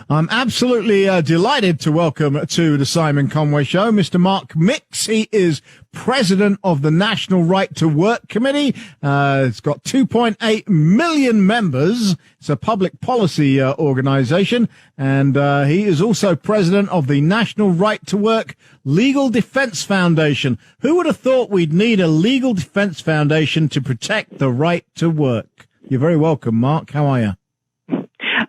I'm absolutely delighted to welcome to the Simon Conway Show Mr. Mark Mix. He is president of the National Right to Work Committee. It's got 2.8 million members. It's a public policy organization. And he is also president of the National Right to Work Legal Defense Foundation. Who would have thought we'd need a legal defense foundation to protect the right to work? You're very welcome, Mark. How are you?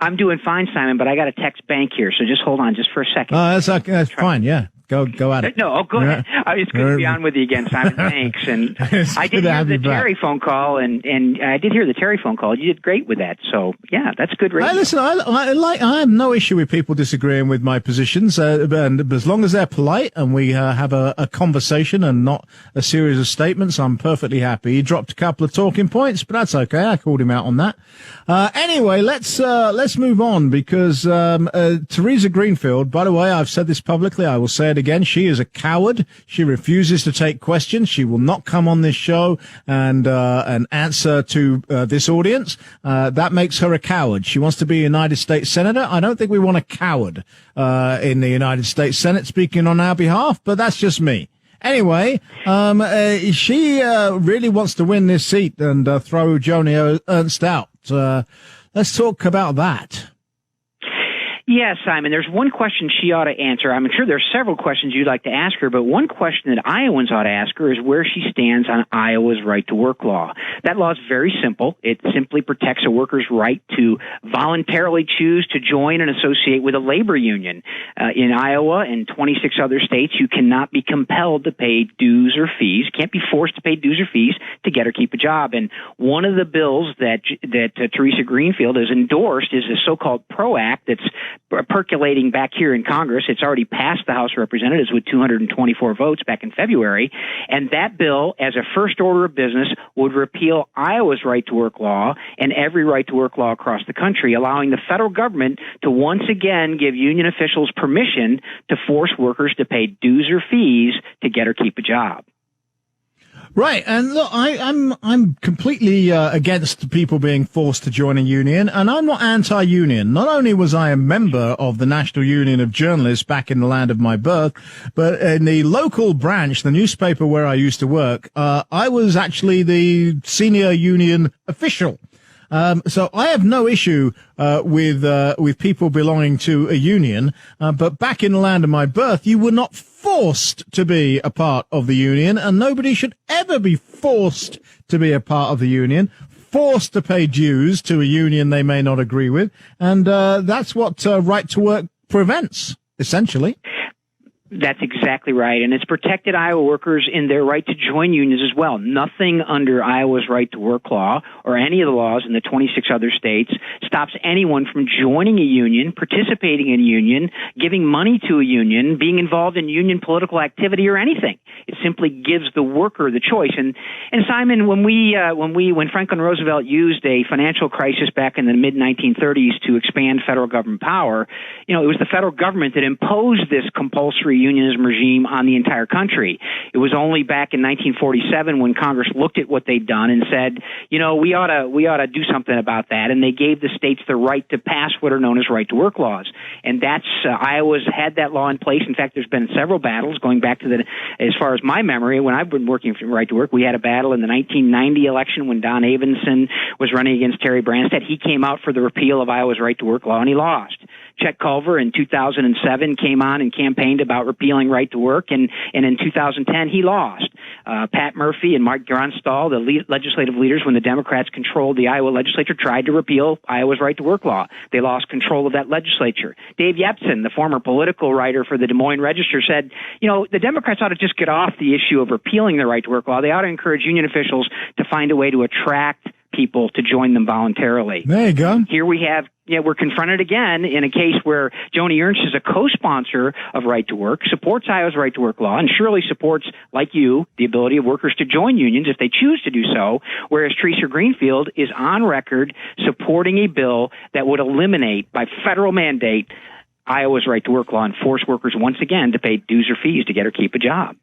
I'm doing fine, Simon, but I got a text bank here, so just hold on just for a second. Oh, that's okay. That's fine. Yeah. Go at it. No, go ahead. It's good to be on with you again, Simon. Thanks. And I did hear the Terry phone call, and I did hear the Terry phone call. You did great with that. So, yeah, that's good radio. Listen, I have no issue with people disagreeing with my positions, and as long as they're polite and we have a conversation and not a series of statements, I'm perfectly happy. He dropped a couple of talking points, but that's okay. I called him out on that. Anyway, let's move on because Teresa Greenfield, by the way, I've said this publicly, I will say it again, she is a coward. She refuses to take questions. She will not come on this show and answer to this audience. That makes her a coward. She wants to be a United States Senator. I don't think we want a coward in the United States Senate speaking on our behalf, but that's just me. Anyway, she really wants to win this seat and throw Joni Ernst out. Let's talk about that. Yes, Simon, there's one question she ought to answer. I'm sure there's several questions you'd like to ask her, but one question that Iowans ought to ask her is where she stands on Iowa's right to work law. That law is very simple. It simply protects a worker's right to voluntarily choose to join and associate with a labor union. In Iowa and 26 other states, you cannot be compelled to pay dues or fees, can't be forced to pay dues or fees to get or keep a job. And one of the bills that Teresa Greenfield has endorsed is the so-called PRO Act that's percolating back here in Congress. It's already passed the House of Representatives with 224 votes back in February. And that bill, as a first order of business, would repeal Iowa's right to work law and every right to work law across the country, allowing the federal government to once again give union officials permission to force workers to pay dues or fees to get or keep a job. Right, and look, I'm completely against people being forced to join a union, and I'm not anti-union. Not only was I a member of the National Union of Journalists back in the land of my birth, but in the local branch, the newspaper where I used to work, I was actually the senior union official. So I have no issue with people belonging to a union, but back in the land of my birth, you were not forced to be a part of the union, and nobody should ever be forced to be a part of the union, forced to pay dues to a union they may not agree with, and that's what right to work prevents, essentially. That's exactly right. And it's protected Iowa workers in their right to join unions as well. Nothing under Iowa's right to work law or any of the laws in the 26 other states stops anyone from joining a union, participating in a union, giving money to a union, being involved in union political activity or anything. It simply gives the worker the choice. And Simon, when Franklin Roosevelt used a financial crisis back in the mid-1930s to expand federal government power, it was the federal government that imposed this compulsory unionism regime on the entire country. It was only back in 1947 when Congress looked at what they'd done and said, we ought to do something about that. And they gave the states the right to pass what are known as right to work laws. And that's Iowa's had that law in place. In fact, there's been several battles going back to as far as my memory, when I've been working for right to work, we had a battle in the 1990 election when Don Avenson was running against Terry Branstad. He came out for the repeal of Iowa's right to work law and he lost. Chet Culver in 2007 came on and campaigned about repealing right to work, and in 2010 he lost. Pat Murphy and Mark Grunstall, the legislative leaders when the Democrats controlled the Iowa legislature, tried to repeal Iowa's right to work law. They lost control of that legislature. Dave Yepsen, the former political writer for the Des Moines Register, said, the Democrats ought to just get off the issue of repealing the right to work law. They ought to encourage union officials to find a way to attract people to join them voluntarily. There you go. Here we have, we're confronted again in a case where Joni Ernst is a co-sponsor of right to work, supports Iowa's right to work law, and surely supports, like you, the ability of workers to join unions if they choose to do so, whereas Teresa Greenfield is on record supporting a bill that would eliminate, by federal mandate, Iowa's right to work law and force workers once again to pay dues or fees to get or keep a job.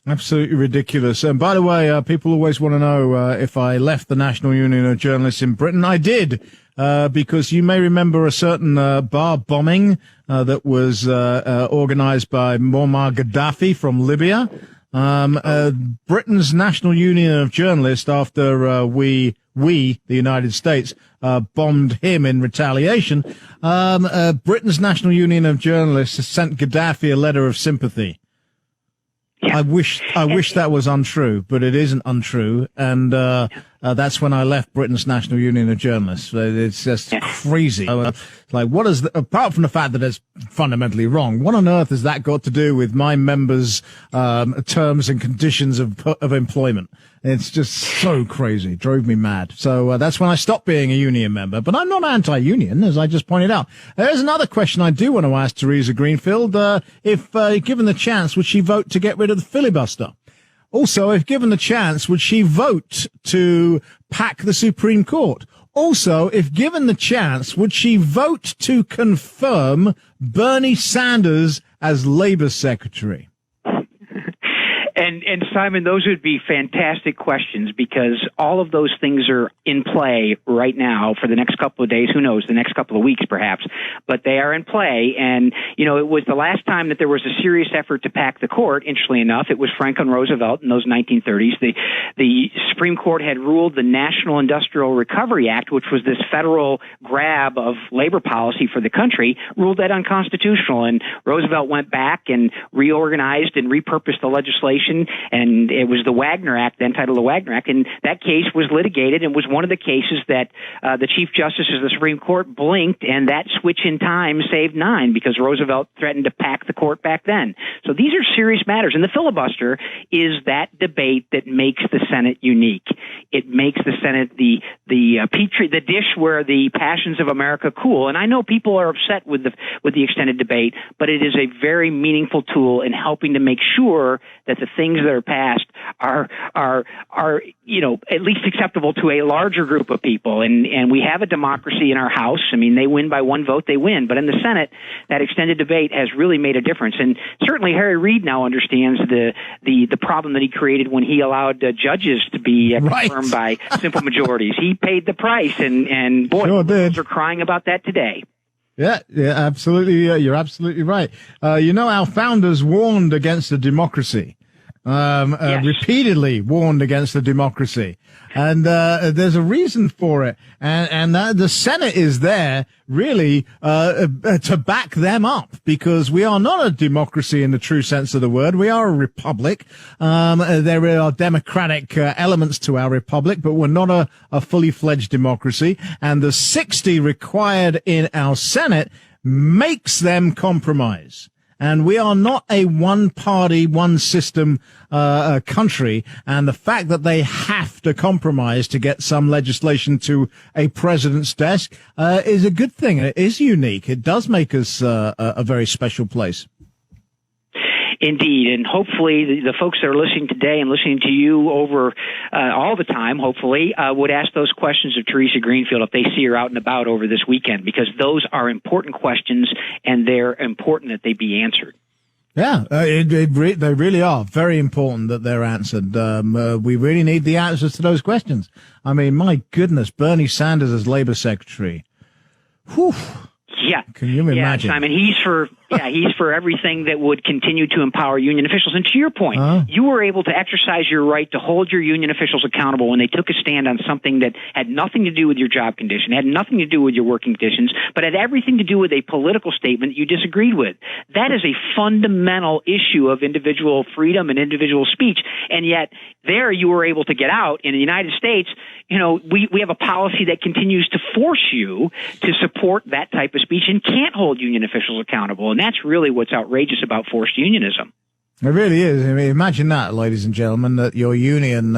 Absolutely ridiculous. And by the way, people always want to know if I left the National Union of Journalists in Britain. I did. because you may remember a certain bar bombing that was organized by Muammar Gaddafi from Libya. Britain's National Union of Journalists, after we, the United States, bombed him in retaliation, Britain's National Union of Journalists sent Gaddafi a letter of sympathy. Yeah. I wish that was untrue, but it isn't untrue, and that's when I left Britain's National Union of Journalists. It's just crazy. Like, what is apart from the fact that it's fundamentally wrong, what on earth has that got to do with my members' terms and conditions of employment? It's just so crazy. It drove me mad. So that's when I stopped being a union member. But I'm not anti-union, as I just pointed out. There's another question I do want to ask Teresa Greenfield. If given the chance, would she vote to get rid of the filibuster? Also, if given the chance, would she vote to pack the Supreme Court? Also, if given the chance, would she vote to confirm Bernie Sanders as Labor Secretary? And Simon, those would be fantastic questions, because all of those things are in play right now for the next couple of days. Who knows, the next couple of weeks perhaps, but they are in play. And, you know, it was the last time that there was a serious effort to pack the court. Interestingly enough, it was Franklin Roosevelt in those 1930s. The Supreme Court had ruled the National Industrial Recovery Act, which was this federal grab of labor policy for the country, ruled that unconstitutional. And Roosevelt went back and reorganized and repurposed the legislation, and it was the Wagner Act, then titled the Wagner Act, and that case was litigated and was one of the cases that the Chief Justice of the Supreme Court blinked, and that switch in time saved 9, because Roosevelt threatened to pack the court back then. So these are serious matters, and the filibuster is that debate that makes the Senate unique. It makes the Senate the petri dish where the passions of America cool. And I know people are upset with the extended debate, but it is a very meaningful tool in helping to make sure that the things that are passed are you know, at least acceptable to a larger group of people. And we have a democracy in our House. I mean, they win by one vote, they win. But in the Senate, that extended debate has really made a difference. And certainly Harry Reid now understands the problem that he created when he allowed judges to be confirmed by simple majorities. He paid the price, and boy, liberals are crying about that today. Yeah, absolutely. You're absolutely right. You know, our founders warned against the democracy. Yes. Repeatedly warned against the democracy. And there's a reason for it. And the Senate is there really to back them up, because we are not a democracy in the true sense of the word. We are a republic. There are democratic elements to our republic, but we're not a fully fledged democracy. And the 60 required in our Senate makes them compromise. And we are not a one-party, one-system country, and the fact that they have to compromise to get some legislation to a president's desk is a good thing. It is unique. It does make us a very special place. Indeed, and hopefully the folks that are listening today and listening to you over all the time, hopefully, would ask those questions of Teresa Greenfield if they see her out and about over this weekend, because those are important questions, and they're important that they be answered. Yeah, they really are very important that they're answered. We really need the answers to those questions. I mean, my goodness, Bernie Sanders as Labor Secretary. Whew. Yeah. Can you imagine? Yeah, Simon, he's for everything that would continue to empower union officials. And to your point, you were able to exercise your right to hold your union officials accountable when they took a stand on something that had nothing to do with your job condition, had nothing to do with your working conditions, but had everything to do with a political statement you disagreed with. That is a fundamental issue of individual freedom and individual speech. And yet there you were able to get out. In the United States, you know, we have a policy that continues to force you to support that type of speech and can't hold union officials accountable. And that's really what's outrageous about forced unionism. It really is. I mean, imagine that, ladies and gentlemen, that your union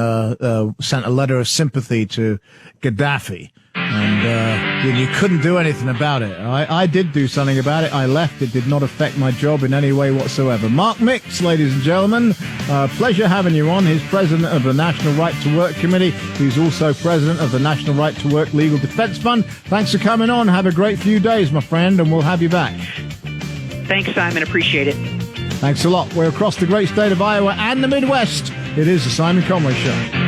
sent a letter of sympathy to Gaddafi, and you couldn't do anything about it. I did do something about it. I left. It did not affect my job in any way whatsoever. Mark Mix, ladies and gentlemen, pleasure having you on. He's president of the National Right to Work Committee. He's also president of the National Right to Work Legal Defense Fund. Thanks for coming on. Have a great few days, my friend, and we'll have you back. Thanks, Simon. Appreciate it. Thanks a lot. We're across the great state of Iowa and the Midwest. It is the Simon Conway Show.